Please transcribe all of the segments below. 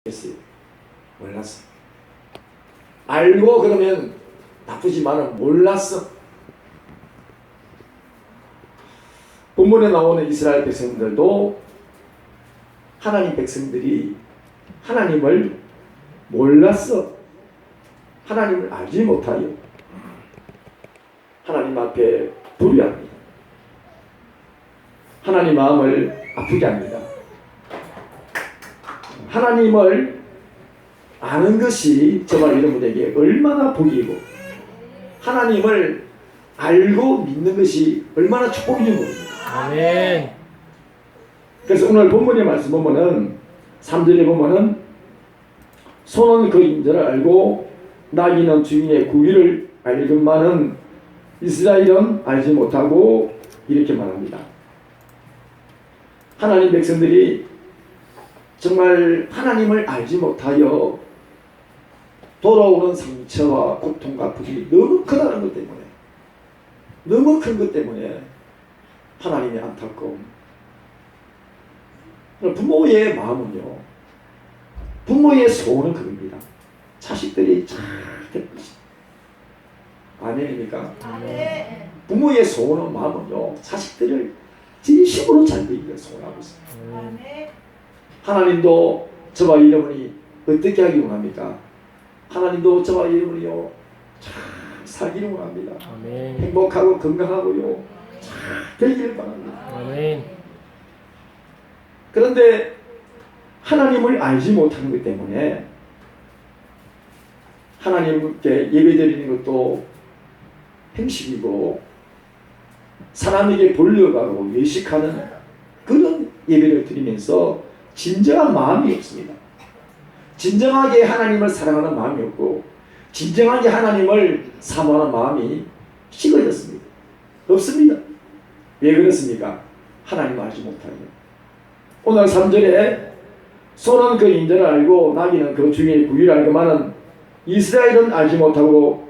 했어요. 몰랐어. 알고 그러면 나쁘지만은 몰랐어. 본문에 나오는 이스라엘 백성들도 하나님 백성들이 하나님을 몰랐어. 하나님을 알지 못하여 하나님 앞에 불의합니다. 하나님 마음을 아프게 합니다. 하나님을 아는 것이 저와 여러분에게 얼마나 복이고 하나님을 알고 믿는 것이 얼마나 축복인지 모릅니다. 아멘. 그래서 오늘 본문의 말씀 보면은 3절에 보면은 소는 그 임자를 알고 나귀는 주인의 구위를 알건만은 이스라엘은 알지 못하고 이렇게 말합니다. 하나님 백성들이 정말 하나님을 알지 못하여 돌아오는 상처와 고통과 불이 너무 크다는 것 때문에, 너무 큰 것 때문에 하나님의 안타까움. 부모의 마음은요, 부모의 소원은 그겁니다. 자식들이 잘 되는 것이. 아멘입니까? 아멘. 부모의 소원은 마음은요, 자식들을 진심으로 잘 되기를 소원하고 있습니다. 아멘. 하나님도 저와 여러분이 어떻게 하기 원합니까? 하나님도 저와 여러분이요 잘 살기를 원합니다. 아멘. 행복하고 건강하고요 잘 되기를 바랍니다. 아멘. 그런데 하나님을 알지 못하는 것 때문에 하나님께 예배드리는 것도 행식이고 사람에게 불려가고 외식하는 그런 예배를 드리면서 진정한 마음이 없습니다. 진정하게 하나님을 사랑하는 마음이 없고 진정하게 하나님을 사모하는 마음이 식어졌습니다. 없습니다. 왜 그렇습니까? 하나님을 알지 못하여. 오늘 3절에 소는 그 임자를 알고 나귀는 그 주인의 구위를 알고만은 이스라엘은 알지 못하고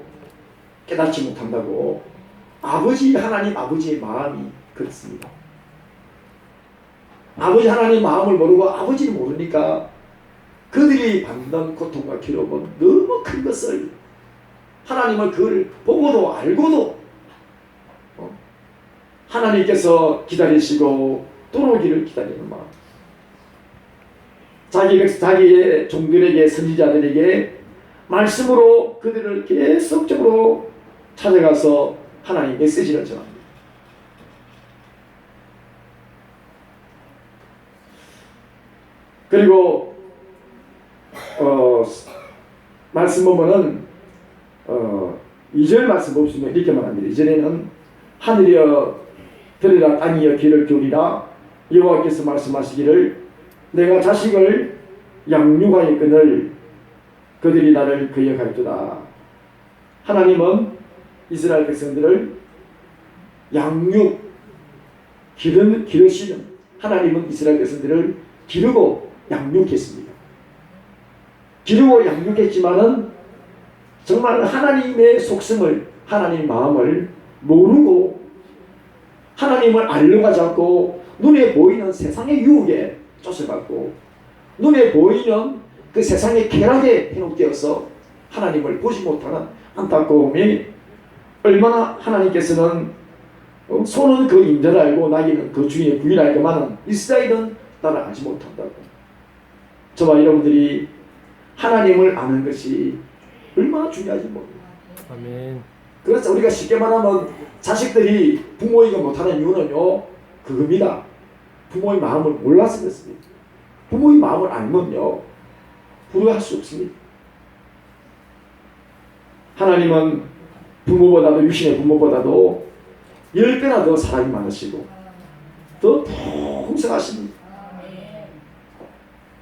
깨닫지 못한다고 아버지 하나님 아버지의 마음이 그렇습니다. 아버지 하나님 마음을 모르고 아버지를 모르니까 그들이 받는 고통과 괴로움은 너무 큰 것을 하나님을 그걸 보고도 알고도 하나님께서 기다리시고 돌아오기를 기다리는 마음. 자기의 종들에게 선지자들에게 말씀으로 그들을 계속적으로 찾아가서 하나님 메시지를 전합니다. 그리고 말씀 보면은 2절 말씀 보시면 이렇게 말합니다. 2절에는 하늘이여 들으라 땅이여 귀를 기울이라 여호와께서 말씀하시기를 내가 자식을 양육하였거늘 그들이 나를 거역할도다. 하나님은 이스라엘 백성들을 기르시는 하나님은 이스라엘 백성들을 기르고 양육했습니다. 기르고 양육했지만은 정말 하나님의 속성을 하나님의 마음을 모르고 하나님을 알려고 하지 않고 눈에 보이는 세상의 유혹에 쫓아갔고 눈에 보이는 그 세상의 쾌락에 현혹되어서 하나님을 보지 못하는 안타까움이 얼마나 하나님께서는 소는 그 임자를 알고 나귀는 그 주인의 구위를 알고만은 이스라엘은 나를 알지 못한다고. 저와 여러분들이 하나님을 아는 것이 얼마나 중요한지 모릅니다. 아멘. 그래서 우리가 쉽게 말하면 자식들이 부모에게 못하는 이유는요 그겁니다. 부모의 마음을 몰라서 그렇습니다. 부모의 마음을 알면요 불효할 수 없습니다. 하나님은 부모보다도 육신의 부모보다도 10배나 더 사랑이 많으시고 더 풍성하십니다.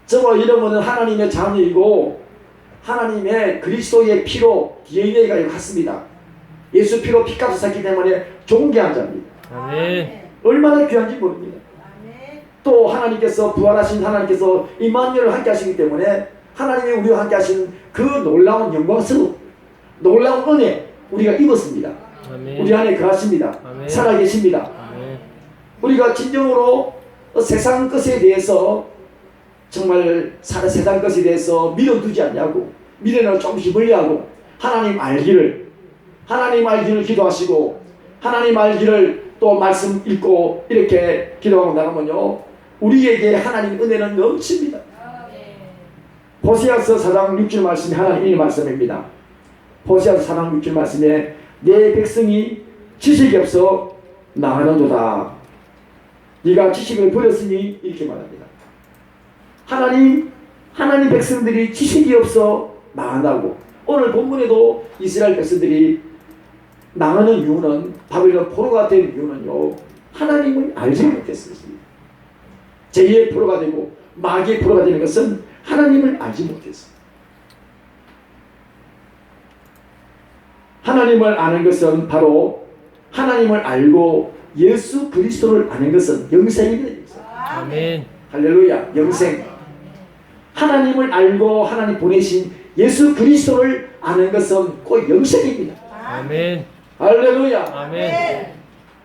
저와 여러분은 하나님의 자녀이고 하나님의 그리스도의 피로 DNA가 같습니다. 예수 피로 피값을 샀기 때문에 존귀한 자입니다. 아멘. 얼마나 귀한지 모릅니다. 또 하나님께서 부활하신 하나님께서 임마누엘을 함께 하시기 때문에 하나님이 우리와 함께 하시는 그 놀라운 영광스러운 놀라운 은혜 우리가 입었습니다. 아멘. 우리 안에 거하십니다. 아멘. 살아계십니다. 아멘. 우리가 진정으로 세상 것에 대해서 정말 세상 것에 대해서 믿어두지 않냐고, 미래를 조금씩 멀리하고 하나님 알기를 기도하시고 하나님 알기를 또 말씀 읽고 이렇게 기도하고 나가면요, 우리에게 하나님 은혜는 넘칩니다. 호세아서 4장 6절 말씀이 하나님의 말씀입니다. 호세아서 4장 6절 말씀에 내 백성이 지식이 없어 나가는도다. 네가 지식을 버렸으니 이렇게 말합니다. 하나님 백성들이 지식이 없어 나간다고. 오늘 본문에도 이스라엘 백성들이 나가는 이유는, 바벨론 포로가 된 이유는요, 하나님을 알지 못했습니다. 제2의 포로가 되고 마귀의 포로가 되는 것은 하나님을 알지 못했습니다. 하나님을 아는 것은 바로 하나님을 알고 예수 그리스도를 아는 것은 영생입니다. 아멘. 할렐루야. 영생. 하나님을 알고 하나님 보내신 예수 그리스도를 아는 것은 꼭 영생입니다. 아멘. 할렐루야. 아멘.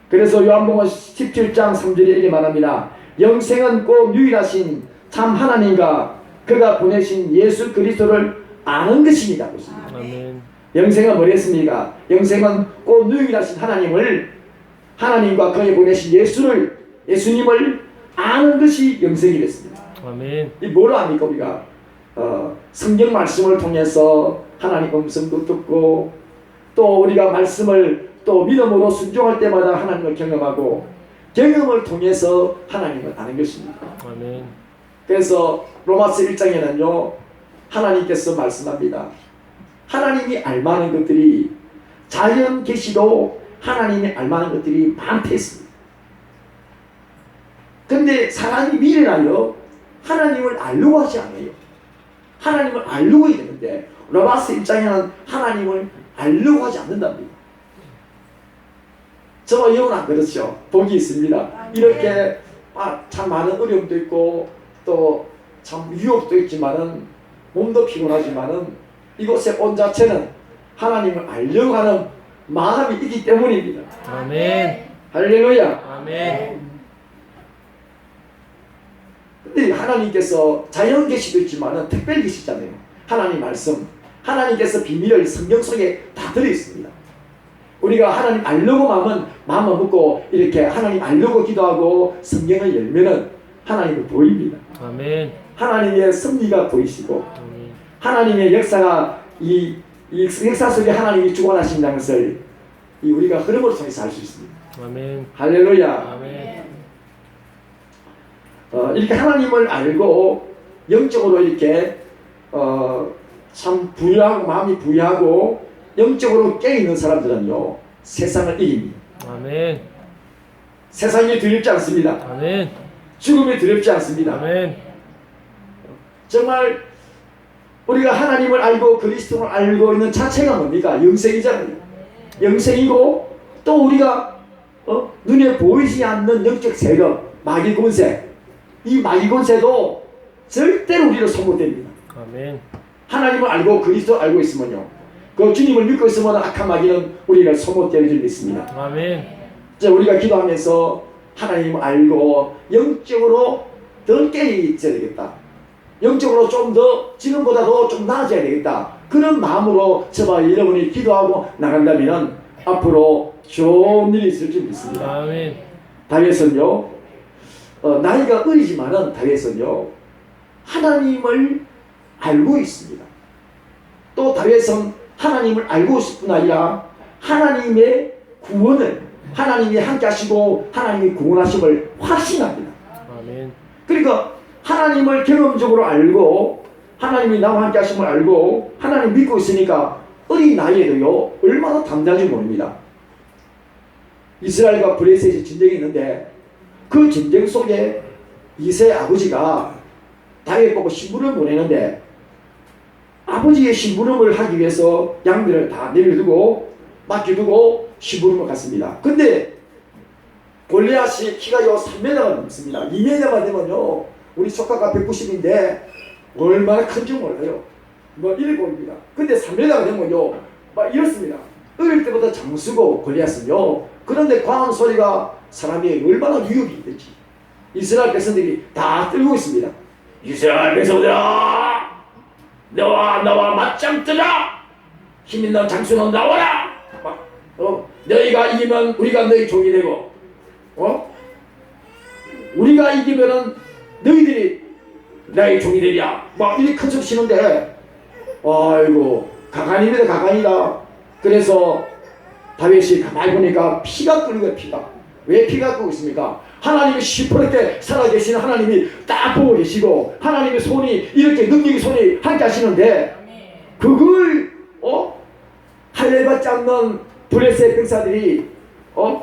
그래서 요한복음 17장 3절에 이렇게 말합니다. 영생은 꼭 유일하신 참 하나님과 그가 보내신 예수 그리스도를 아는 것입니다. 아멘. 영생은 뭐랬습니까? 영생은 꼭 유일하신 하나님과 그의 보내신 예수님을 아는 것이 영생이랬습니다. 아멘. 이 뭐로 합니까? 우리가 성경 말씀을 통해서 하나님 음성도 듣고, 또 우리가 말씀을 또 믿음으로 순종할 때마다 하나님을 경험하고, 경험을 통해서 하나님을 아는 것입니다. 아멘. 그래서 로마서 1장에는요, 하나님께서 말씀합니다. 하나님이 알만한 것들이, 자연 계시도 하나님이 알만한 것들이 많다 했습니다. 근데 사람이 미련하여 하나님을 알려고 하지 않아요. 하나님을 알려고 해야 되는데 로마서 1장에는 하나님을 알려고 하지 않는답니다. 저와 영은 안 그렇죠. 복이 있습니다. 이렇게 참 많은 어려움도 있고 또 참 유혹도 있지만은, 몸도 피곤하지만은 이곳에 온 자체는 하나님을 알려고 하는 마음이 있기 때문입니다. 아멘. 할렐루야. 아멘. 근데 하나님께서 자연 계시도 있지만은 특별 계시잖아요. 하나님 말씀, 하나님께서 비밀을 성경 속에 다 들어있습니다. 우리가 하나님 알려고 마음을 먹고 이렇게 하나님 알려고 기도하고 성경을 열면은 하나님을 보입니다. 아멘. 하나님의 섭리가 보이시고, 아멘. 하나님의 역사가 이 역사 속에 하나님이 주관하신다는 것을 우리가 흐름으로 통해서 알 수 있습니다. 아멘. 할렐루야. 아멘. 이렇게 하나님을 알고 영적으로 이렇게 참 부유하고, 마음이 부유하고 영적으로 깨어있는 사람들은요, 세상을 이깁니다. 아멘. 세상이 두렵지 않습니다. 아멘. 죽음이 두렵지 않습니다. 아멘. 정말 우리가 하나님을 알고 그리스도를 알고 있는 자체가 뭡니까? 영생이잖아요. 영생이고, 또 우리가 눈에 보이지 않는 영적 세력, 마귀 권세, 이 마귀 권세도 절대로 우리를 소모됩니다. 아멘. 하나님을 알고 그리스도를 알고 있으면요, 그 주님을 믿고 있으면 악한 마귀는 우리를 소모되어 줄 믿습니다. 아멘. 이제 우리가 기도하면서 하나님을 알고 영적으로 더 깨어 있어야 되겠다. 영적으로 좀 더 지금보다 더 좀 나아져야 되겠다. 그런 마음으로 저와 여러분이 기도하고 나간다면 앞으로 좋은 일이 있을 줄 믿습니다. 아멘. 다윗은요, 나이가 어리지만은 다윗은요, 하나님을 알고 있습니다. 또 다윗은 하나님을 알고 있을 뿐 아니라 하나님의 구원을, 하나님이 함께 하시고 하나님이 구원하심을 확신합니다. 아멘. 그러니까 하나님을 경험적으로 알고 하나님이 나와 함께 하심을 알고 하나님 믿고 있으니까 어린 나이에도요, 얼마나 담대한지 모릅니다. 이스라엘과 블레셋의 전쟁이 있는데 그 전쟁 속에 이새의 아버지가 다윗 보고 심부름을 보내는데, 아버지의 심부름을 하기 위해서 양들을 다 내려두고 맡겨두고 심부름을 갔습니다. 근데 골리앗이 키가요 3m가 넘습니다. 2m가 되면요, 우리 조카가 190인데 얼마나 큰지 몰라요. 뭐 이래 보입니다. 근데 3m가 되면요, 막 이렇습니다. 어릴 때부터 장수고 골리앗은요. 그런데 광원 소리가 사람이 얼마나 위협이 있는지 이스라엘 백성들이 다 떨고 있습니다. 이스라엘 백성들아, 나와 맞짱 뜨자. 힘 있는 장수는 나와라. 너희가 이기면 우리가 너희 종이 되고, 우리가 이기면은 너희들이 나의 종이 되랴. 막 이렇게 큰 소리 치는데, 아이고 가관입니다, 가관이다. 그래서 다윗이 가만히 보니까 피가 끓는 거예요. 피가. 왜 피가 끓고 있습니까? 하나님이 시퍼렇게 살아계시는 하나님이 딱 보고 계시고, 하나님의 손이 이렇게 능력의 손이 함께 하시는데, 그걸 할례받지 않는 블레셋 백사들이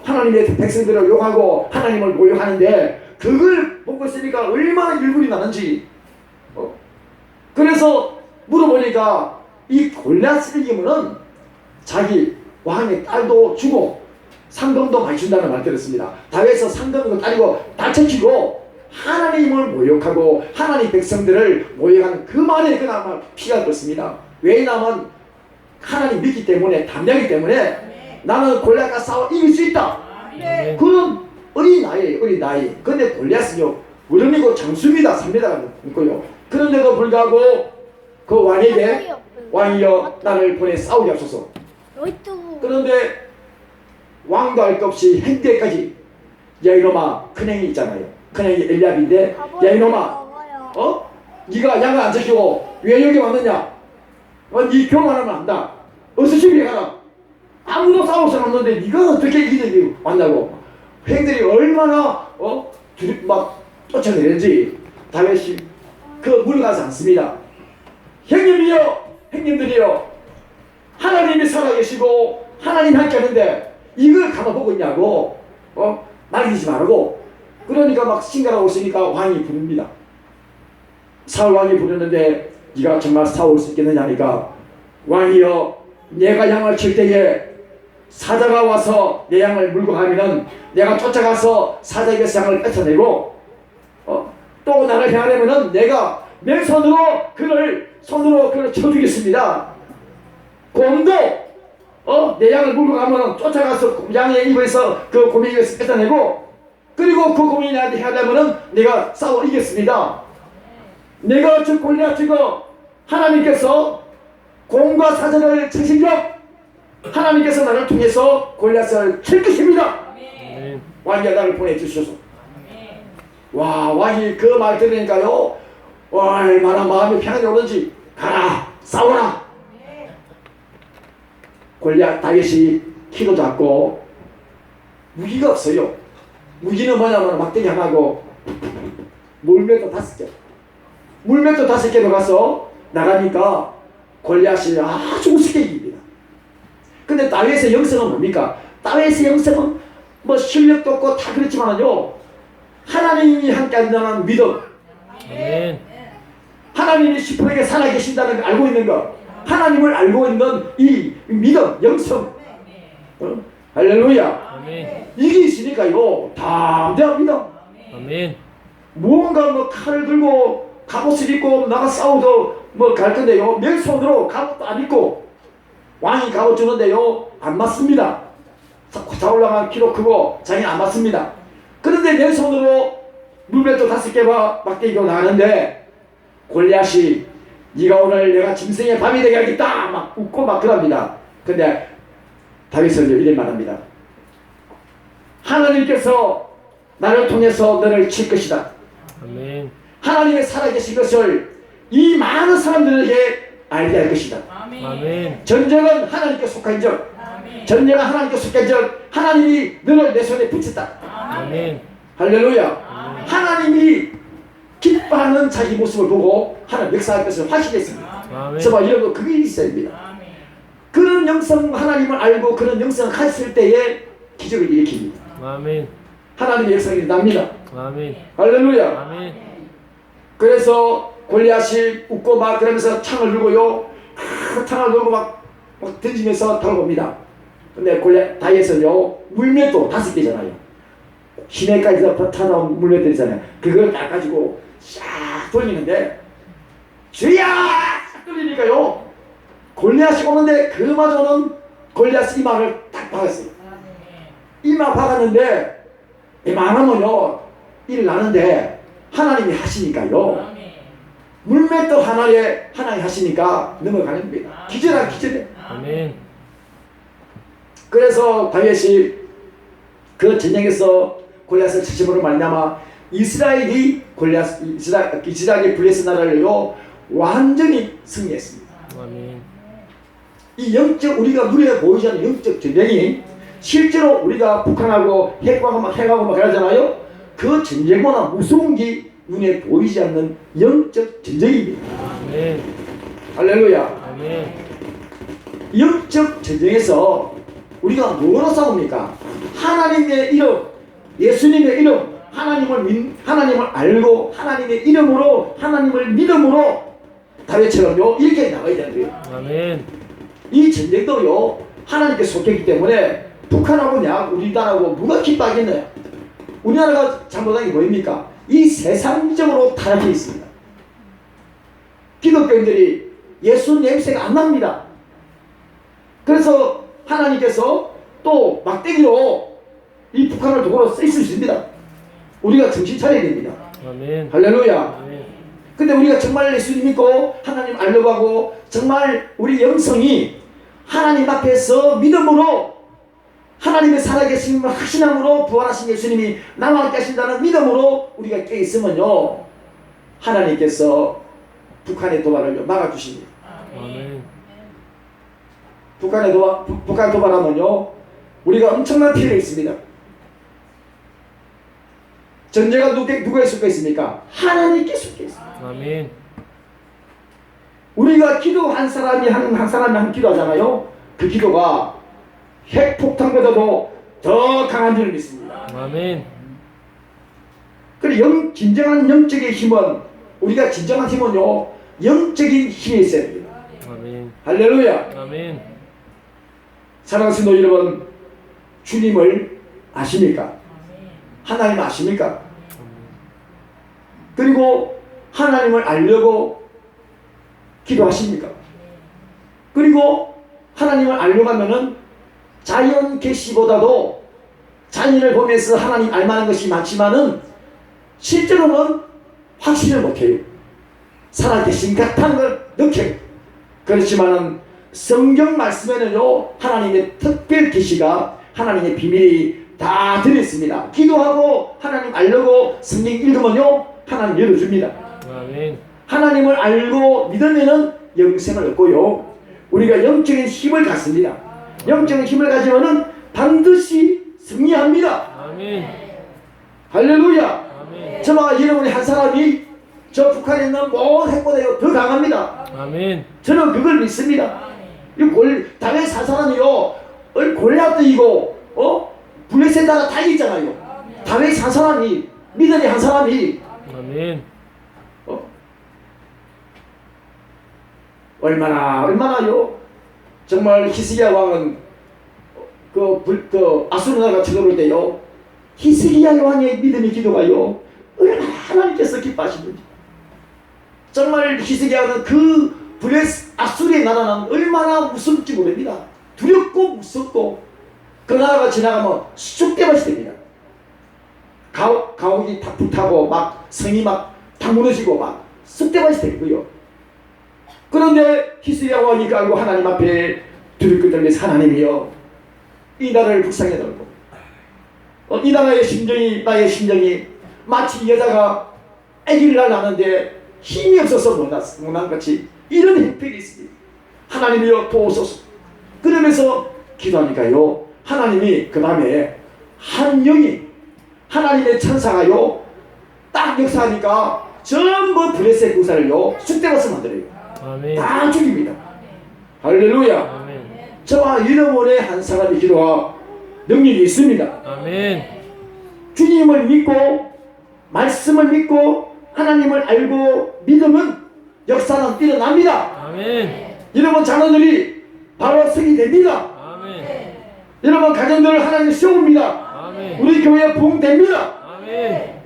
하나님의 백성들을 욕하고 하나님을 모욕하는데, 그걸 보고 있으니까 얼마나 일분이 나는지. 그래서 물어보니까 이 골리앗을 이기면은 자기 왕의 딸도 주고 상금도 많이 준다는 말 들었습니다. 다윗은 상금을 따리고 다 챙기고 하나님을 모욕하고 하나님 백성들을 모욕하는 그 말에 그나마 피가 떴습니다. 왜냐하면 하나님 믿기 때문에, 담대하기 때문에 나는 골리앗과 싸워 이길 수 있다. 그런 어린 나이. 근데 골리앗은요 어른이고 장수입니다. 3m가 있고요. 그런데도 불구하고 그 왕에게, 왕이여 나를 보내 싸우게 하소서. 그런데 왕도 할 것 없이 행대까지, 야 이놈아, 큰형이 있잖아요. 큰형이 엘리압인데, 야 이놈아, 네가 양을 안 지키고 왜 여기 왔느냐? 네 교만하면 안다. 어서 집에 가라. 아무도 싸울 사람 없는데 네가 어떻게 이들이 왔냐고. 행들이 얼마나 막 쫓아내는지 다윗이 그 물러가지 않습니다. 형님들이여, 하나님이 살아계시고 하나님 함께 하는데 이걸 가만보고 있냐고. 말리지 말고. 그러니까 막 신가라고 있으니까 왕이 부릅니다. 사울 왕이 부르는데, 네가 정말 싸울 수 있겠느냐니까, 왕이여 내가 양을 칠 때에 사자가 와서 내 양을 물고 가면은 내가 쫓아가서 사자에게서 양을 뺏어내고, 또 나를 향하려면은 내가 맨손으로 그를 쳐주겠습니다. 곰도 내 양을 물고 가면은 쫓아가서 양의 입에서 그 곰의 입에서 뺏어내고, 그리고 그 곰이 나한테 하려면은 내가 싸워 이겼습니다. 내가 저 골리앗 지고 하나님께서 곰과 사자를 치신 적, 하나님께서 나를 통해서 골리앗을 칠 것입니다. 왕이여 나를 보내주셔서. 와, 왕이 그 말 들으니까요 얼마나 마음이 평안이 오는지. 가라, 싸워라. 골리앗 다윗이 키도 작고 무기가 없어요. 무기는 뭐냐면 막대기 하나고 물맷도 5개. 물맷도 5개로 가서 나가니까 골리앗이 아주 우습게 이깁니다. 근데 다윗의 영성은 뭡니까? 다윗의 영성은 뭐 실력도 없고 다 그렇지만요, 하나님이 함께 한다는 믿음, 하나님이 시퍼렇게 살아계신다는 걸 알고 있는 것, 하나님을 알고 있는 이 믿음, 영성, 할렐루야. 이게 있으니까요 담대합니다. 무언가 뭐 칼을 들고 갑옷을 입고 나가 싸워도 뭐 갈 건데요, 맨손으로 갑옷도 안 입고 왕이 갑옷 주는데요 안 맞습니다. 자 올라간 키도 크고 자기는 안 맞습니다. 그런데 맨손으로 물맷도 5개와 막대기로 나가는데, 골리앗이 네가 오늘 내가 짐승의 밤이 되게 하겠다 막 웃고 막 그럽니다. 근데 다윗은 이런 말합니다. 하나님께서 나를 통해서 너를 칠 것이다. 하나님의 살아계신 것을 이 많은 사람들에게 알게 할 것이다. 전쟁은 하나님께 속한 적, 전쟁은 하나님께 속한 적, 하나님이 너를 내 손에 붙였다. 할렐루야. 하나님이 기뻐하는 자기 모습을 보고 하나님 역사할 것을 확신했습니다. 그래서 이런 거 그게 있어야 됩니다. 그런 영성, 하나님을 알고 그런 영성을 가졌을 때에 기적을 일으킵니다. 하나님의 역사가 납니다. 할렐루야. 그래서 골리앗이 웃고 막 그러면서 창을 들고요, 창을 들고 막 던지면서 다가옵니다. 근데 골리앗 다윗은요 물맷도 5개잖아요. 시내까지서 찾아온 물맷들이잖아요. 그걸 딱 가지고 싹 돌리는데, 주야! 싹 돌리니까요 골리앗이 오는데 그마저는 골리앗 이마를 딱 박았어요. 이마 박았는데 이만하면요 일 나는데 하나님이 하시니까요 물맷도 하나에 하나에 하시니까 넘어가는 겁니다. 기절한 기절해. 아멘. 그래서 다윗이 그 전쟁에서 골리앗을 치심으로 말미암아 이스라엘이 이스라엘이 블레셋 나라를요 완전히 승리했습니다. 아멘. 이 영적 우리가 눈에 보이지 않는 영적 전쟁이 실제로 우리가 북한하고 핵하고 막 그러잖아요. 그 전쟁보다 무서운 게 눈에 보이지 않는 영적 전쟁입니다. 아멘. 할렐루야. 아멘. 영적 전쟁에서 우리가 뭐로 싸웁니까? 하나님의 이름, 예수님의 이름, 하나님을 알고 하나님의 이름으로 하나님을 믿음으로 다윗처럼요 이렇게 나가야 되는 거예요. 아멘. 이 전쟁도요 하나님께 속했기 때문에 북한하고 우리나라하고 누가 기뻐하겠나요? 우리나라가 잘못한 게 뭐입니까? 이 세상적으로 타락해 있습니다. 기독교인들이 예수 냄새가 안 납니다. 그래서 하나님께서 또 막대기로 이 북한을 도구로 쓸 수 있습니다. 우리가 정신 차려야 됩니다. 아멘. 할렐루야. 아멘. 근데 우리가 정말 예수님 믿고 하나님 알려고 하고 정말 우리 영성이 하나님 앞에서 믿음으로 하나님의 살아계심을 확신함으로 부활하신 예수님이 나와 함께 하신다는 믿음으로 우리가 깨있으면요 하나님께서 북한의 도발을 막아주십니다. 아멘. 북한 도발하면요 우리가 엄청난 피해를 입습니다. 전제가 누가 있을 거 있습니까? 하나님께 속해 있습니다. 아멘. 우리가 기도한 사람이 한 사람이 한 기도하잖아요. 그 기도가 핵폭탄보다도 더 강한 줄을 믿습니다. 아멘. 그리고 진정한 영적인 힘은 우리가 진정한 힘은요 영적인 힘이 있어야 됩니다. 아멘. 할렐루야. 아멘. 사랑하는 성도 여러분, 주님을 아십니까? 하나님 아십니까? 그리고 하나님을 알려고 기도하십니까? 그리고 하나님을 알려고 하면은 자연 계시보다도 자연을 보면서 하나님 알만한 것이 많지만은 실제로는 확신을 못해요. 살아계신 같다는 걸 느껴요. 그렇지만은 성경 말씀에는요 하나님의 특별 계시가 하나님의 비밀이 다 들어있습니다. 기도하고 하나님 알려고 성경 읽으면요 하나님 열어줍니다. 아멘. 하나님을 알고 믿으면은 영생을 얻고요 우리가 영적인 힘을 갖습니다. 영적인 힘을 가지면은 반드시 승리합니다. 아멘. 할렐루야. 아멘. 저와 여러분의 한 사람이 저 북한에 있는 모든 핵보다요 더 강합니다. 아멘. 저는 그걸 믿습니다. 이 다윗 한 사람이요 골리앗도 이고 블레셋 나라 다 있잖아요. 다윗 한 사람이 믿음의 한 사람이 아멘. 얼마나요? 정말 히스기야 왕은 그 아수르 나라가 쳐들어올 때요 히스기야 왕의 믿음의 기도가요 얼마나 하나님께서 기뻐하시는지. 정말 히스기야는 그 아수르의 나라는 얼마나 무섭지 모릅니다. 두렵고 무섭고 그 나라가 지나가면 쑥대밭이 됩니다. 가옥이 다 불타고 막 성이 막 다 무너지고 막 쑥대밭이 되고요. 그런데 히스기야 왕이 깔고 하나님 앞에 두렵게 떨면서 하나님이여 이 나라를 불쌍히 여달고 이 나라의 심정이 나의 심정이 마치 여자가 아기를 낳았는데 힘이 없어서 못난 것이 이런 형편이 있습니다. 하나님이여 도우소서. 그러면서 기도하니까요 하나님이 그 다음에 한 영이 하나님의 천사가요 딱 역사하니까 전부 블레셋 군사를요 쑥대밭을 만들어요. 아멘. 다 죽입니다. 할렐루야. 아멘. 저와 여러분의 한 사람의 기도와 능력이 있습니다. 아멘. 주님을 믿고 말씀을 믿고 하나님을 알고 믿으면 역사는 일어납니다. 아멘. 여러분 자녀들이 바로 성이 됩니다. 아멘. 여러분 가정들을 하나님 세웁니다. 아멘. 우리 교회 부흥됩니다. 아멘.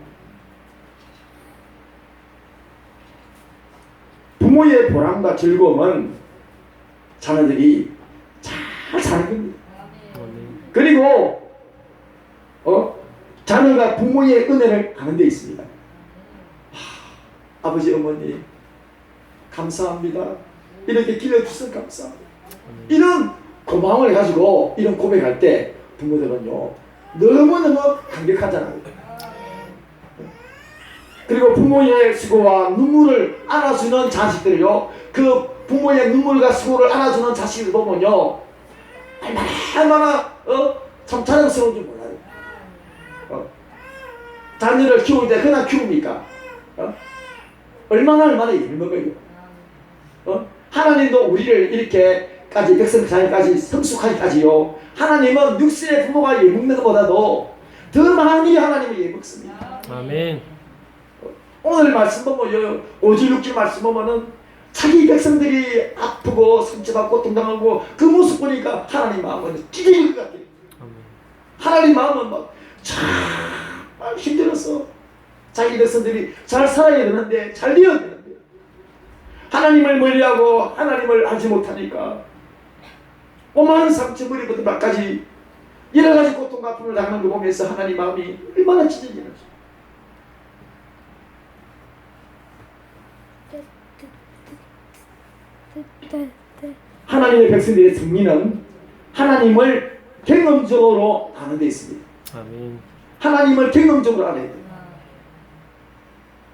부모의 보람과 즐거움은 자녀들이 잘 사는 겁니다. 아멘. 그리고 자녀가 부모의 은혜를 아는 데 있습니다. 아버지 어머니 감사합니다. 이렇게 길러주셔서 감사합니다. 이런 고마움을 가지고 이런 고백할 때 부모들은요 너무너무 감격하잖아요. 그리고 부모의 수고와 눈물을 안아주는 자식들요, 그 부모의 눈물과 수고를 안아주는 자식을 보면요 얼마나 참 자랑스러운지 몰라요. 자녀를 키울 때 그냥 키웁니까? 얼마나 예를 먹어요. 하나님도 우리를 이렇게까지 백성 자녀까지 성숙하기까지요, 하나님은 육신의 부모가 예먹는 것보다도 더 많이 하나님을 예먹습니다. 아멘. 오늘 말씀 보면요, 5절 6절 말씀 보면은 자기 백성들이 아프고 상처받고 고통당하고 그 모습 보니까 하나님 마음은 찢어질 것 같아요. 아멘. 하나님 마음은 막 참 힘들어서 자기 백성들이 잘 살아야 되는데, 잘 되어야 되는데 하나님을 멀리하고 하나님을 알지 못하니까 오만 상처 머리부터 발까지 여러 가지 고통과 아픔을 당하는 거 보면서 하나님 마음이 얼마나 찢어지는지. 하나님의 백성들의 승리는 하나님을 경험적으로 아는 데 있습니다. 아멘. 하나님을 경험적으로 알아야 돼요.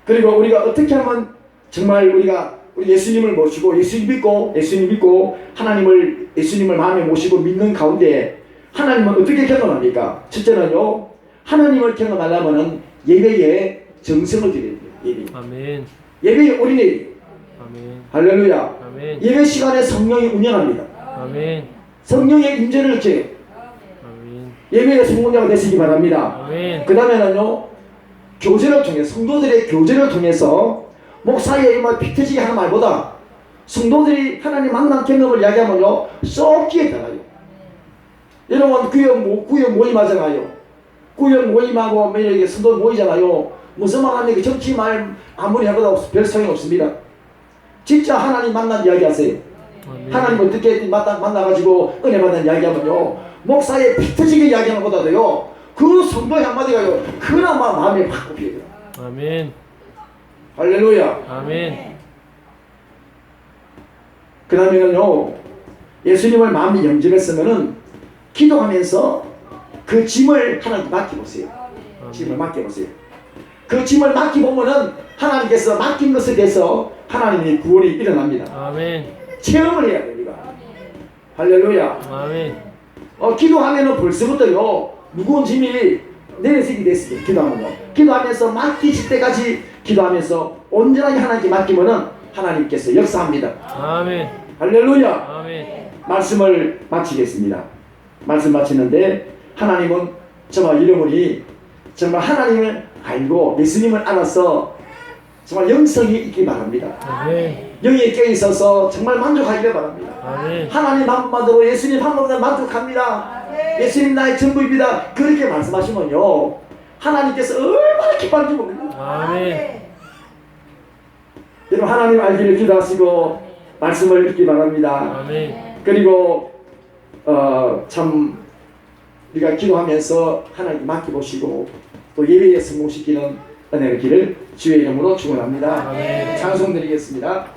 그리고 우리가 어떻게 하면 정말 우리 예수님을 모시고 예수님 믿고 예수님을 마음에 모시고 믿는 가운데 하나님은 어떻게 경험합니까? 첫째는요, 하나님을 경험하려면은 예배에 정성을 드려야 돼요. 예배. 아멘. 예배의 어린애예요. 아멘. 할렐루야. 아멘. 예배 시간에 성령이 운영합니다. 아멘. 성령의 임재를 얻게 아멘. 예배의 성공자가 되시기 바랍니다. 아멘. 그 다음에는요, 교제를 통해 성도들의 교제를 통해서 목사의 피 터지게 하는 말보다 성도들이 하나님 만난 경험을 이야기하면요 쏙 귀에 들어가요. 여러분 구역 모임하잖아요. 구역 모임하고 매일 성도 모이잖아요. 무슨 말 하면 정치 말 아무리 해봐도 별 소용이 없습니다. 진짜 하나님 만난 이야기 하세요. 아멘. 하나님 어떻게 만나가지고 은혜 받는 이야기하면요, 목사의 피 터지게 이야기하는 것보다도요 그 성도의 한마디가요 그나마 마음에 확 꼽혀요. 아멘. 할렐루야. 아멘. 그 다음에는요, 예수님을 마음이 영접했으면은 기도하면서 그 짐을 하나님께 맡겨보세요. 짐을 맡겨보세요. 그 짐을 맡겨보면은 하나님께서 맡긴 것에 대해서 하나님의 구원이 일어납니다. 아멘. 체험을 해야 됩니다. 할렐루야. 아멘. 기도하면은 벌써부터요 무거운 짐이 내려지게 됐습니다. 기도하면서 맡기실 때까지 기도하면서 온전하게 하나님께 맡기면은 하나님께서 역사합니다. 아멘. 할렐루야. 아멘. 말씀을 마치겠습니다. 말씀 마치는데, 하나님은 저와 여러분이 정말 하나님을 알고 예수님을 알아서 정말 영성이 있기 바랍니다. 아멘. 영에 깨어있어서 정말 만족하기를 바랍니다. 아멘. 하나님 한 분만으로, 예수님 한 분만 만족합니다. 예수님 나의 전부입니다. 그렇게 말씀하시면요 하나님께서 얼마나 기뻐하는지 모릅니다. 아멘. 여러분, 하나님 알기를 기도하시고 말씀을 읽기 바랍니다. 아멘. 그리고 참 우리가 기도하면서 하나님 맡겨보시고 또 예배에 성공시키는 은혜의 길을 주의 이름으로 축원합니다. 아멘. 찬송 드리겠습니다.